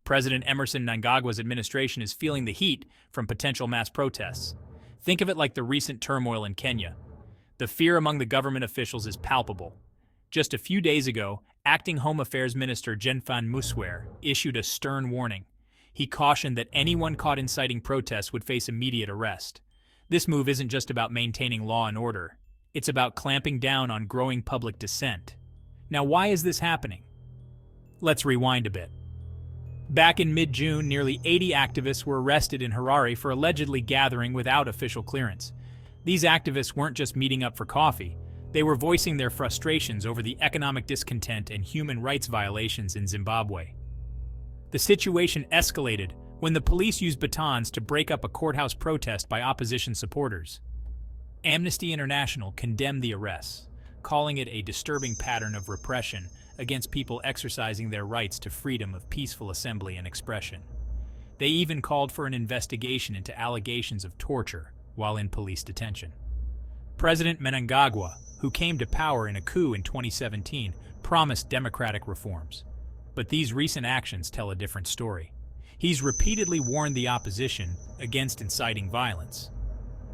President Emerson Mnangagwa's administration is feeling the heat from potential mass protests. Think of it like the recent turmoil in Kenya. The fear among the government officials is palpable. Just a few days ago, Acting Home Affairs Minister Jenfan Muswer issued a stern warning. He cautioned that anyone caught inciting protests would face immediate arrest. This move isn't just about maintaining law and order. It's about clamping down on growing public dissent. Now, why is this happening? Let's rewind a bit. Back in mid-June, nearly 80 activists were arrested in Harare for allegedly gathering without official clearance. These activists weren't just meeting up for coffee. They were voicing their frustrations over the economic discontent and human rights violations in Zimbabwe. The situation escalated when the police used batons to break up a courthouse protest by opposition supporters. Amnesty International condemned the arrests, calling it a disturbing pattern of repression against people exercising their rights to freedom of peaceful assembly and expression. They even called for an investigation into allegations of torture while in police detention. President Mnangagwa, who came to power in a coup in 2017, promised democratic reforms. But these recent actions tell a different story. He's repeatedly warned the opposition against inciting violence.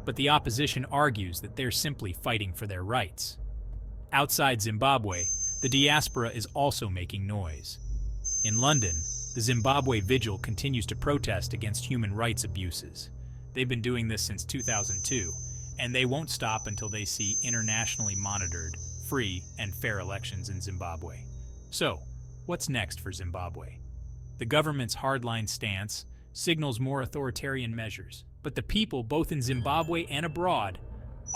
But the opposition argues that they're simply fighting for their rights. Outside Zimbabwe, the diaspora is also making noise. In London, the Zimbabwe Vigil continues to protest against human rights abuses. They've been doing this since 2002, and they won't stop until they see internationally monitored, free, and fair elections in Zimbabwe. So, what's next for Zimbabwe? The government's hardline stance signals more authoritarian measures, but the people, both in Zimbabwe and abroad,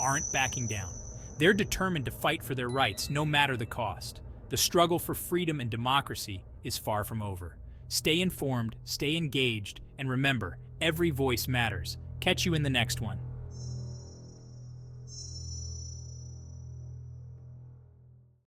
aren't backing down. They're determined to fight for their rights, no matter the cost. The struggle for freedom and democracy is far from over. Stay informed, stay engaged, and remember, every voice matters. Catch you in the next one.